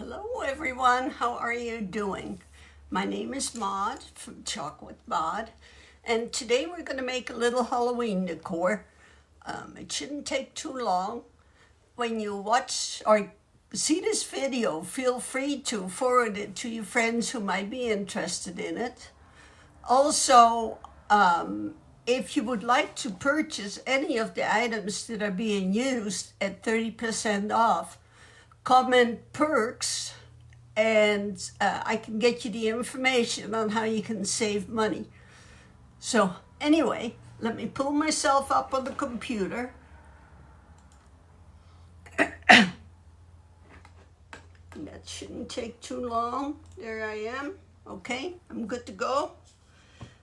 Hello everyone, how are you doing? My name is Maud from Chocolate Maud, and today we're going to make a little Halloween decor. It shouldn't take too long. When you watch or see this video, feel free to forward it to your friends who might be interested in it. Also, if you would like to purchase any of the items that are being used at 30% off, comment perks and I can get you the information on how you can save money. So anyway, let me pull myself up on the computer. That shouldn't take too long. There I am. Okay, I'm good to go.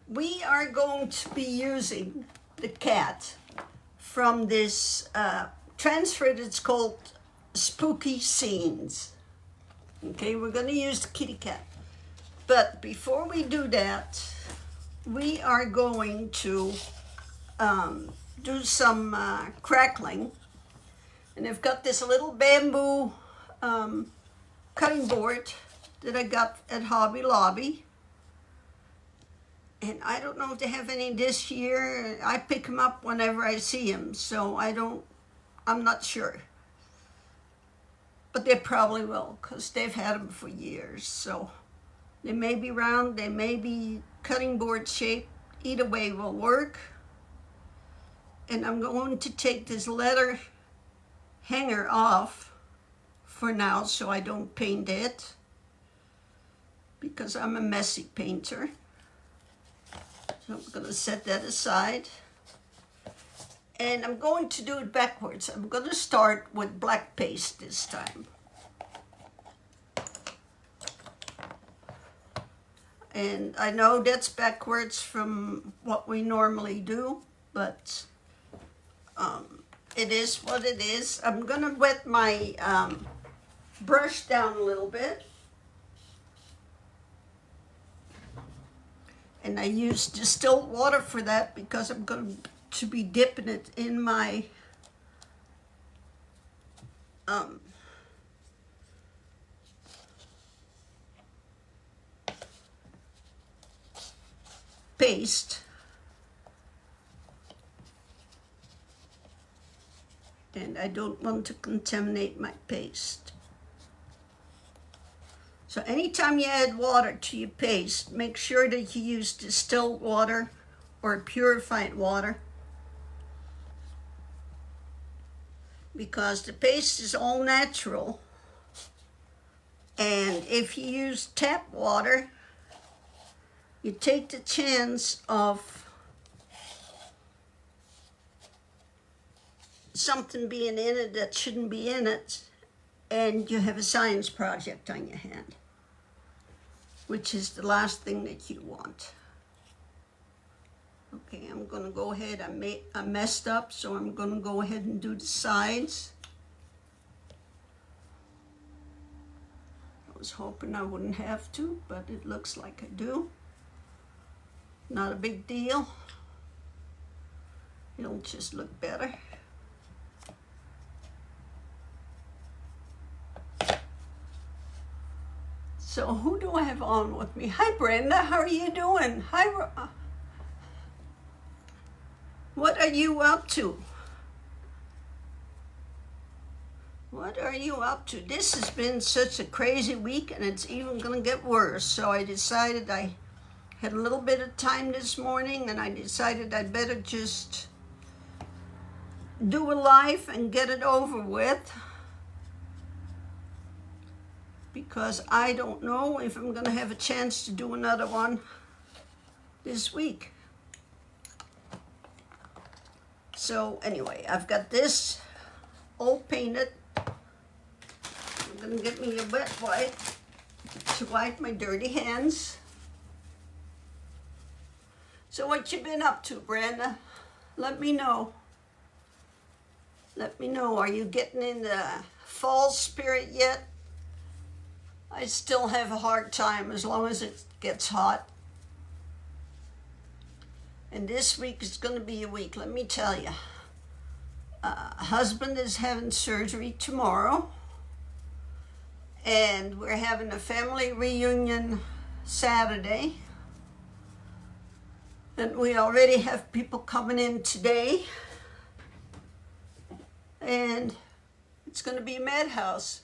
We are going to be using the cat from this transfer that's called Spooky Scenes. Okay, we're going to use the kitty cat. But before we do that, we are going to do some crackling. And I've got this little bamboo cutting board that I got at Hobby Lobby. And I don't know if they have any this year. I pick them up whenever I see them, so I'm not sure. But they probably will, because they've had them for years. So they may be round, they may be cutting board shaped. Either way will work. And I'm going to take this leather hanger off for now so I don't paint it, because I'm a messy painter. So I'm going to set that aside. And I'm going to do it backwards. I'm going to start with black paste this time. And I know that's backwards from what we normally do, but it is what it is. I'm going to wet my brush down a little bit. And I use distilled water for that because I'm going to be dipping it in my paste. And I don't want to contaminate my paste. So anytime you add water to your paste, make sure that you use distilled water or purified water, because the paste is all natural. And if you use tap water, you take the chance of something being in it that shouldn't be in it, and you have a science project on your hand, which is the last thing that you want. Okay, I'm going to go ahead. I messed up, so I'm going to go ahead and do the sides. I was hoping I wouldn't have to, but it looks like I do. Not a big deal. It'll just look better. So who do I have on with me? Hi, Brenda. How are you doing? Hi. What are you up to? What are you up to? This has been such a crazy week, and it's even going to get worse. So I decided I had a little bit of time this morning, and I decided I'd better just do a live and get it over with, because I don't know if I'm going to have a chance to do another one this week. So anyway, I've got this all painted. I'm going to get me a wet wipe to wipe my dirty hands. So what you been up to, Brenda? Let me know. Let me know. Are you getting in the fall spirit yet? I still have a hard time as long as it gets hot. And this week is going to be a week, let me tell you. Husband is having surgery tomorrow. and we're having a family reunion Saturday. And we already have people coming in today. And it's going to be a madhouse.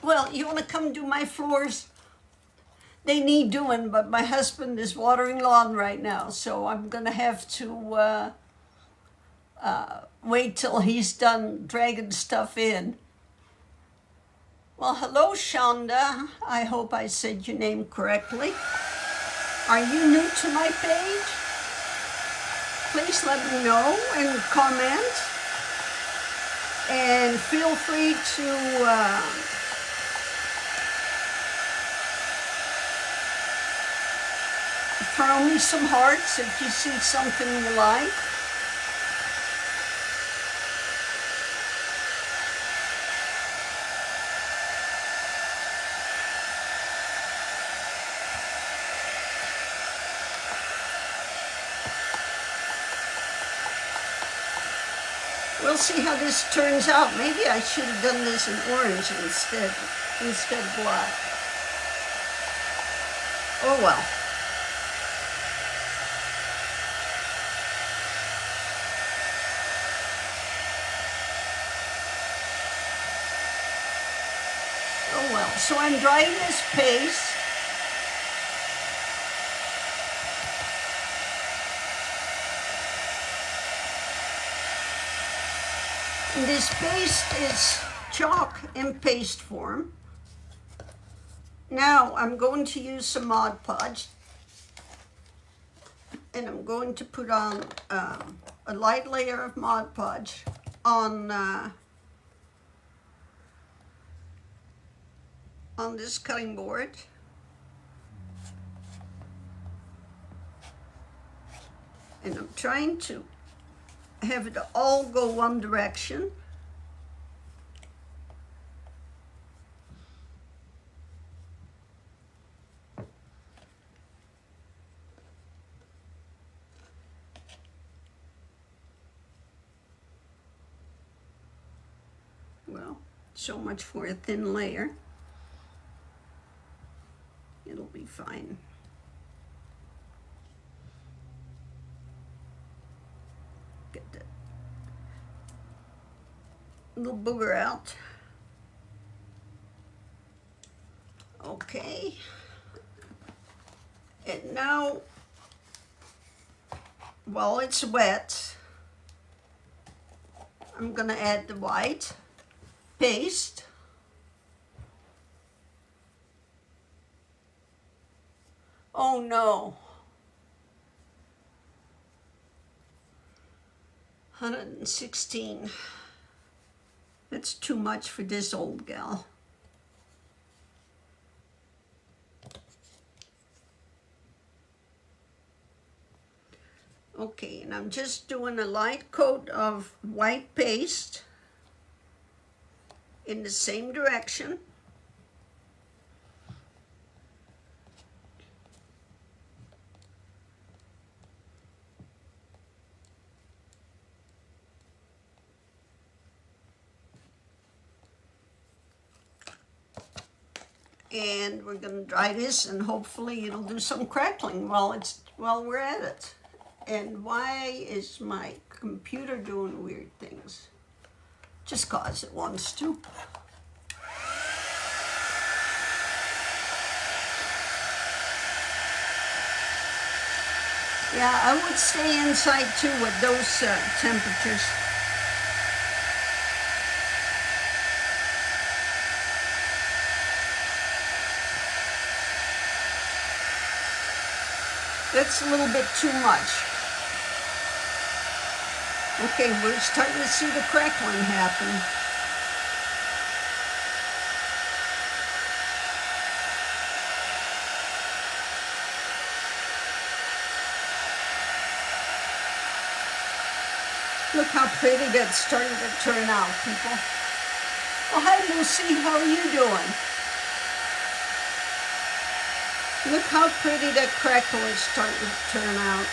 Well, you want to come do my floors? They need doing, but my husband is watering lawn right now, so I'm going to have to wait till he's done dragging stuff in. Well, hello, Shonda. I hope I said your name correctly. Are you new to my page? Please let me know and comment. And feel free to throw me some hearts if you see something you like. We'll see how this turns out. Maybe I should have done this in orange instead of black. Oh well. Oh well. So I'm drying this paste. This paste is chalk in paste form. Now I'm going to use some Mod Podge, and I'm going to put on a light layer of Mod Podge on this cutting board. And I'm trying to have it all go one direction. Well, so much for a thin layer. It'll be fine. Get that little booger out. Okay. And now, while it's wet, I'm going to add the white paste. Oh no. 116. That's too much for this old gal. Okay, and I'm just doing a light coat of white paste in the same direction. And we're going to dry this, and hopefully it'll do some crackling while we're at it. And why is my computer doing weird things? Just 'cause it wants to. Yeah, I would stay inside too with those temperatures. That's a little bit too much. Okay, we're starting to see the crackling happen. Look how pretty that's starting to turn out, people. Oh, hi, Lucy. How are you doing? Look how pretty that crackle is starting to turn out.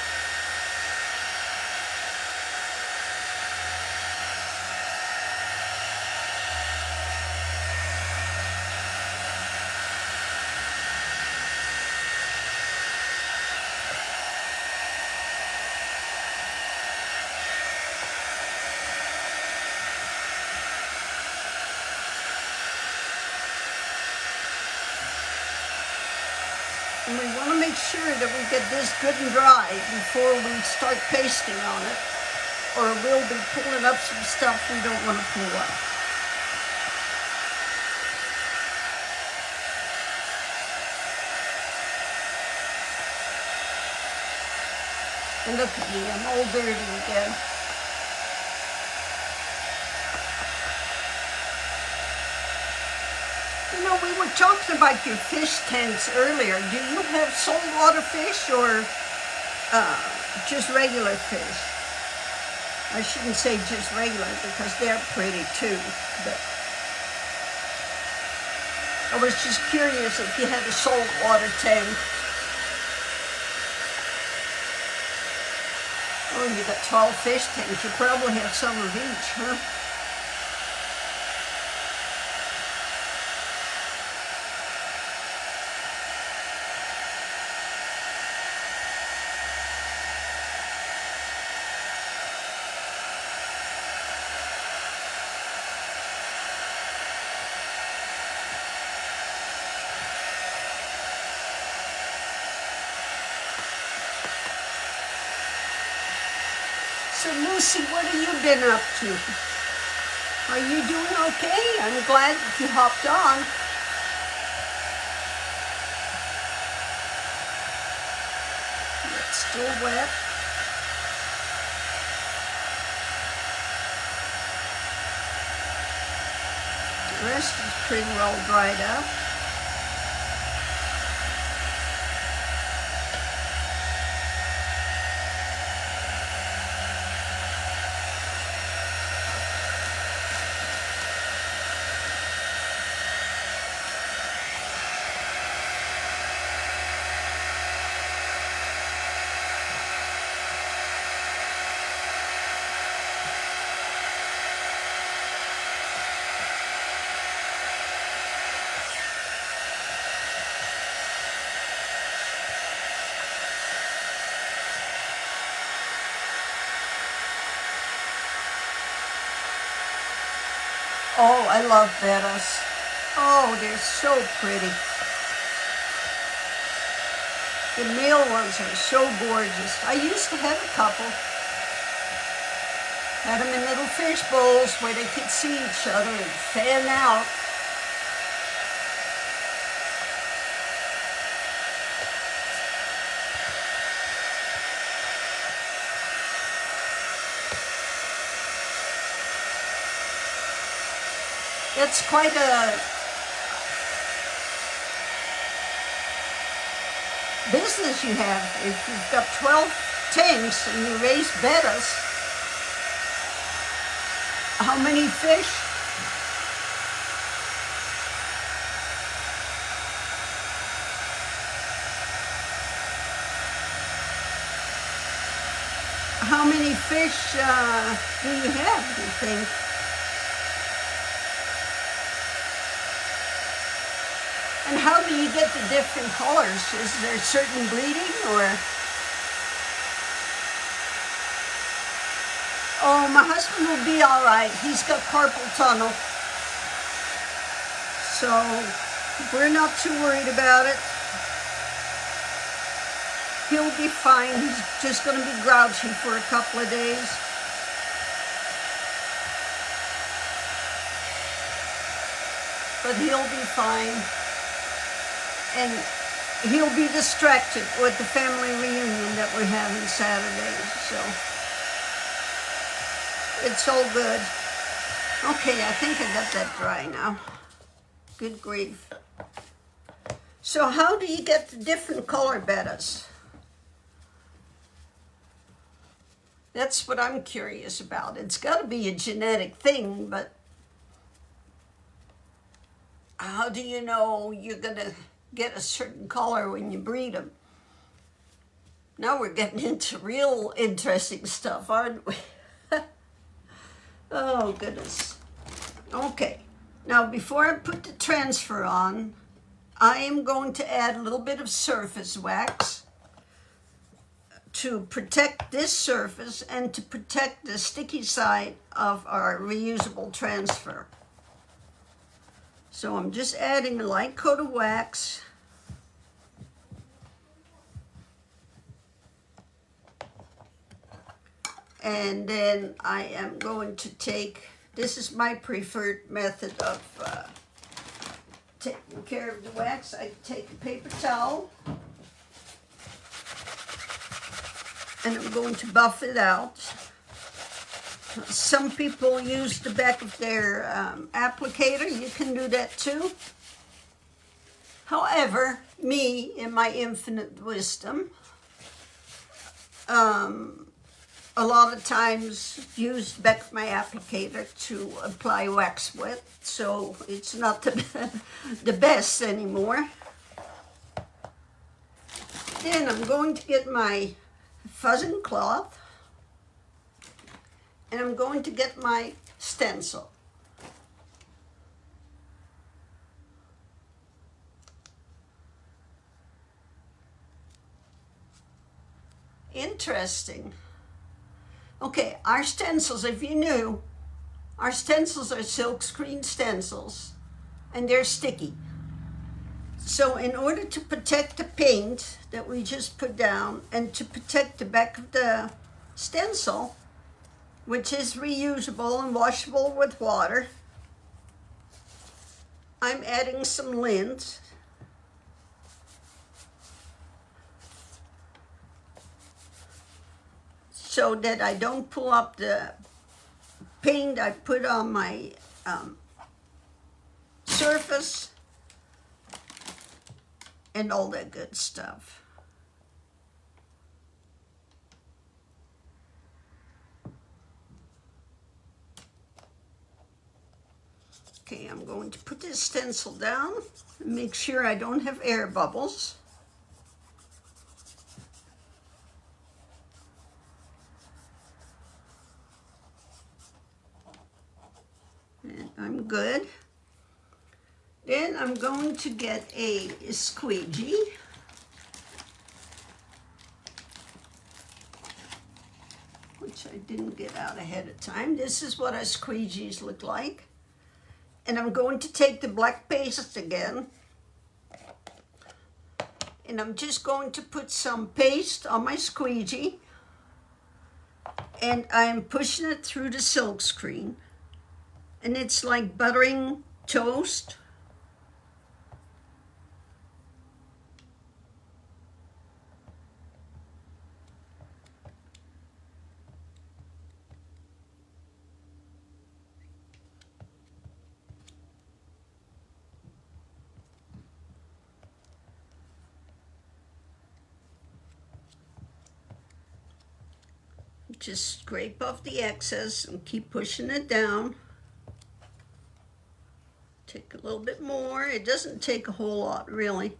And we want to make sure that we get this good and dry before we start pasting on it, or we'll be pulling up some stuff we don't want to pull up. And look at me, I'm all dirty again. You know, we were talking about your fish tanks earlier. Do you have saltwater fish or just regular fish? I shouldn't say just regular because they're pretty too, but I was just curious if you had a saltwater tank. Oh, you got 12 fish tanks. You probably have some of each, huh? So Lucy, what have you been up to? Are you doing okay? I'm glad that you hopped on. It's still wet. The rest is pretty well dried up. Oh, I love bettas. Oh, they're so pretty. The male ones are so gorgeous. I used to have a couple. Had them in little fish bowls where they could see each other and fan out. It's quite a business you have. If you've got 12 tanks and you raise bettas, how many fish? How many fish do you have, do you think? And how do you get the different colors? Is there certain breeding or? Oh, my husband will be all right. He's got carpal tunnel. So we're not too worried about it. He'll be fine. He's just going to be grouchy for a couple of days. But he'll be fine. And he'll be distracted with the family reunion that we're having Saturday, so it's all good. Okay, I think I got that dry now. Good grief. So how do you get the different color bettas? That's what I'm curious about. It's got to be a genetic thing, but how do you know you're going to get a certain color when you breed them? Now we're getting into real interesting stuff, aren't we? Oh, goodness. Okay, now before I put the transfer on, I am going to add a little bit of surface wax to protect this surface and to protect the sticky side of our reusable transfer. So I'm just adding a light coat of wax. And then I am going to take, this is my preferred method of taking care of the wax. I take a paper towel and I'm going to buff it out. Some people use the back of their applicator. You can do that too. However, me, in my infinite wisdom, a lot of times use the back of my applicator to apply wax with, so it's not the best anymore. Then I'm going to get my fuzzing cloth and I'm going to get my stencil. Interesting. Okay, our stencils, if you knew, our stencils are silk screen stencils and they're sticky. So in order to protect the paint that we just put down and to protect the back of the stencil, which is reusable and washable with water, I'm adding some lint. So that I don't pull up the paint I put on my surface and all that good stuff. Okay, I'm going to put this stencil down and make sure I don't have air bubbles. And I'm good. Then I'm going to get a squeegee. Which I didn't get out ahead of time. This is what our squeegees look like. And I'm going to take the black paste again. And I'm just going to put some paste on my squeegee. And I'm pushing it through the silk screen. And it's like buttering toast. Just scrape off the excess and keep pushing it down. Take a little bit more. It doesn't take a whole lot, really.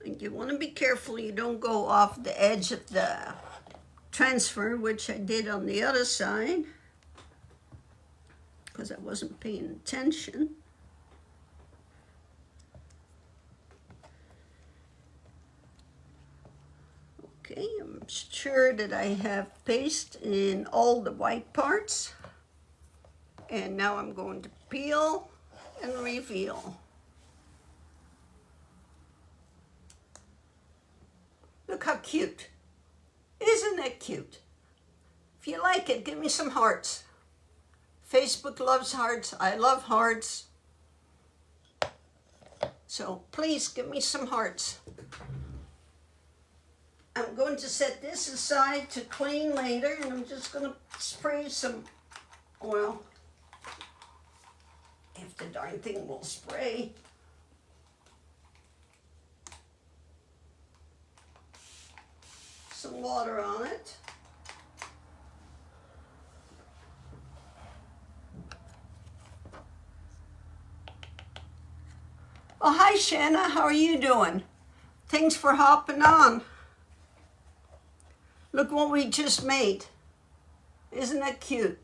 And you want to be careful you don't go off the edge of the transfer, which I did on the other side, because I wasn't paying attention. Okay, I'm sure that I have paste in all the white parts. And now I'm going to peel and reveal. Look how cute. Isn't it cute? If you like it, give me some hearts. Facebook loves hearts. I love hearts. So please give me some hearts. I'm going to set this aside to clean later, and I'm just going to spray some oil. If the darn thing will spray. Some water on it. Oh, hi Shanna, how are you doing? Thanks for hopping on. Look what we just made. Isn't that cute?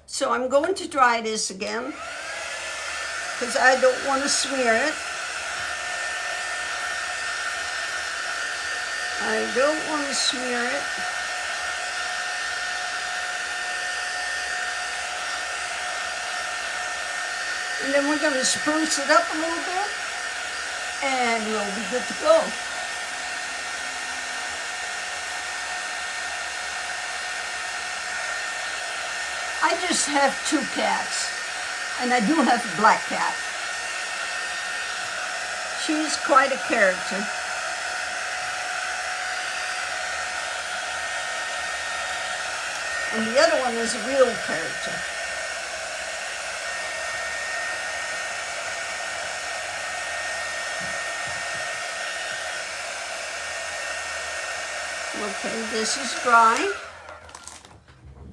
So I'm going to dry this again because I don't want to smear it. I don't want to smear it. And then we're going to spruce it up a little bit, and we'll be good to go. I just have 2 cats, and I do have a black cat. She's quite a character. And the other one is a real character. Okay, this is dry.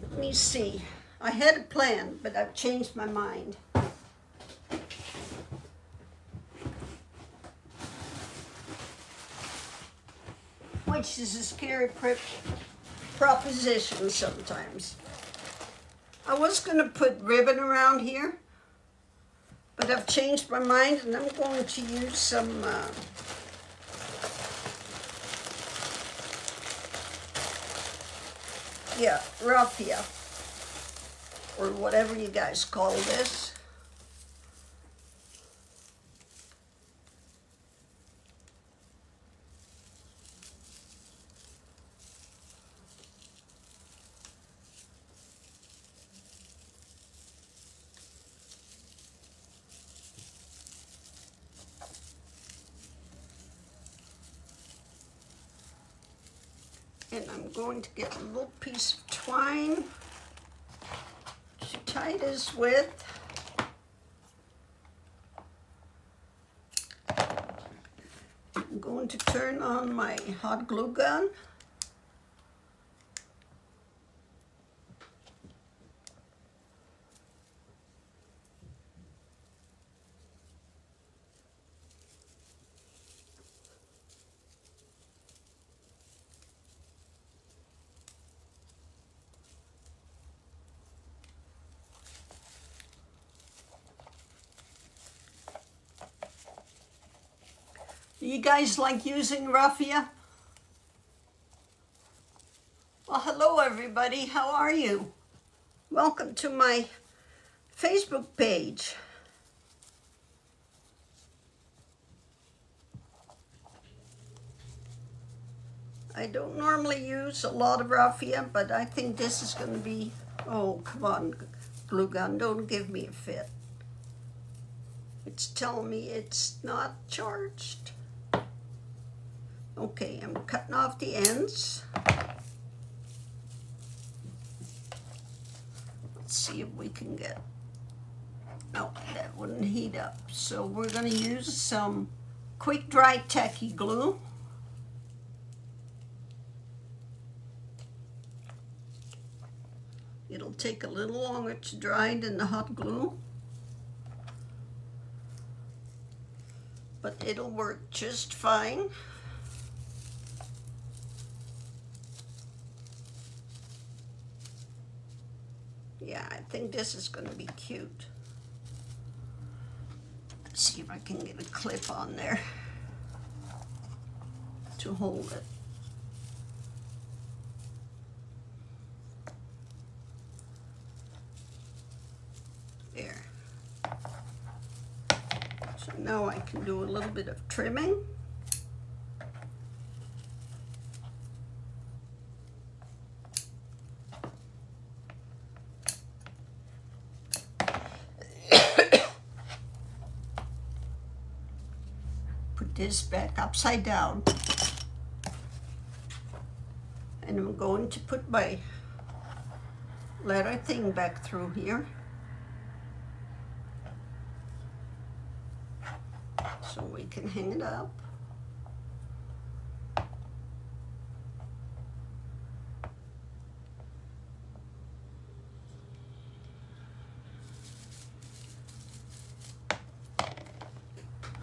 Let me see. I had a plan, but I've changed my mind. Which is a scary proposition sometimes. I was going to put ribbon around here, but I've changed my mind and I'm going to use some raffia, or whatever you guys call this. And I'm going to get a little piece of twine to tie this with. I'm going to turn on my hot glue gun. Do you guys like using raffia? Well, hello everybody, how are you? Welcome to my Facebook page. I don't normally use a lot of raffia, but I think this is going to be, oh, come on, glue gun, don't give me a fit. It's telling me it's not charged. Okay, I'm cutting off the ends. Let's see if we can get, no, that wouldn't heat up. So we're going to use some quick dry tacky glue. It'll take a little longer to dry than the hot glue, but it'll work just fine. Yeah, I think this is going to be cute. Let's see if I can get a clip on there to hold it. There. So now I can do a little bit of trimming. Put this back upside down. And I'm going to put my leather thing back through here. So we can hang it up.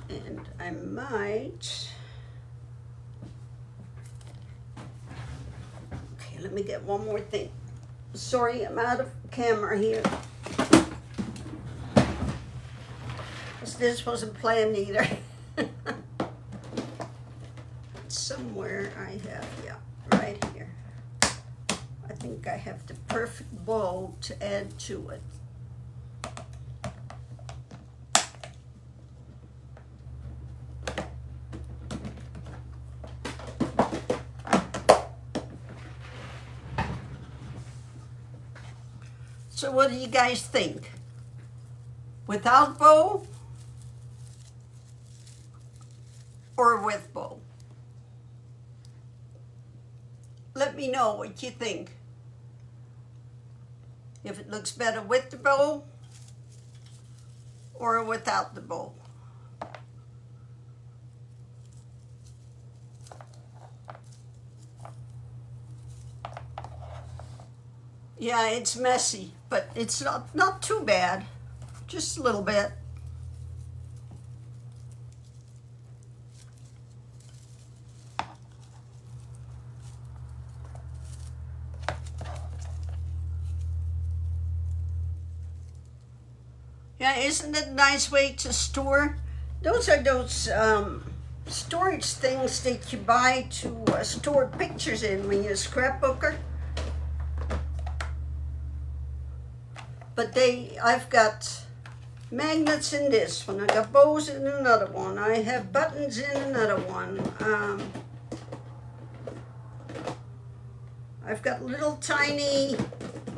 And I might, okay, let me get one more thing. Sorry, I'm out of camera here. This wasn't planned either. Somewhere I have, yeah, right here. I think I have the perfect bow to add to it. So what do you guys think? Without bow or with bow? Let me know what you think. If it looks better with the bow or without the bow. Yeah, it's messy, but it's not too bad. Just a little bit. Yeah, isn't it a nice way to store? Those are those storage things that you buy to store pictures in when you're a scrapbooker. But I've got magnets in this one. I got bows in another one. I have buttons in another one. I've got little tiny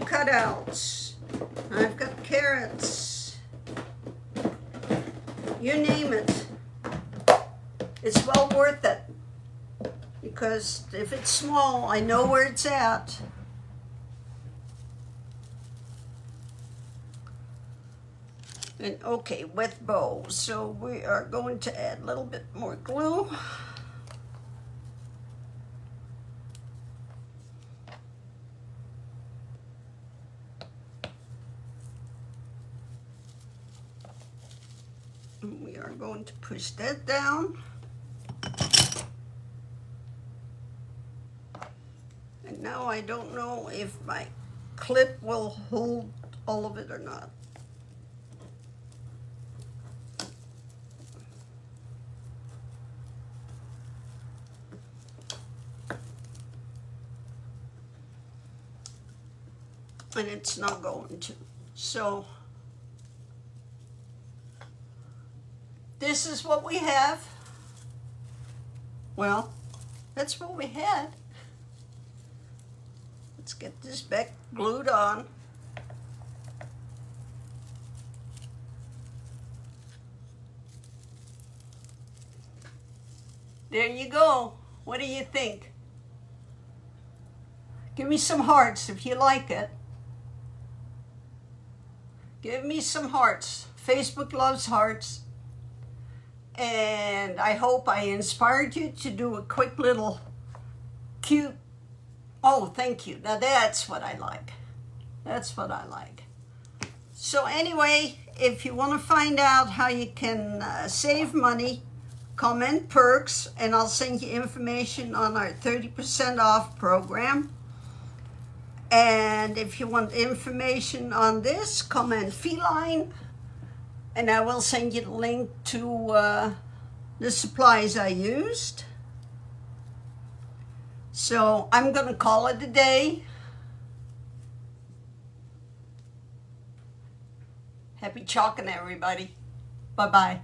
cutouts. I've got carrots. You name it. It's well worth it. Because if it's small, I know where it's at. And okay, with bow. So we are going to add a little bit more glue. And we are going to push that down. And now I don't know if my clip will hold all of it or not. And it's not going to. So this is what we have. Well, that's what we had. Let's get this back glued on. There you go. What do you think? Give me some hearts if you like it. Give me some hearts. Facebook loves hearts. And I hope I inspired you to do a quick little cute, oh, thank you. Now that's what I like. That's what I like. So anyway, if you want to find out how you can save money, comment perks and I'll send you information on our 30% off program. And if you want information on this, comment feline, and I will send you the link to the supplies I used. So I'm going to call it a day. Happy chalking, everybody. Bye-bye.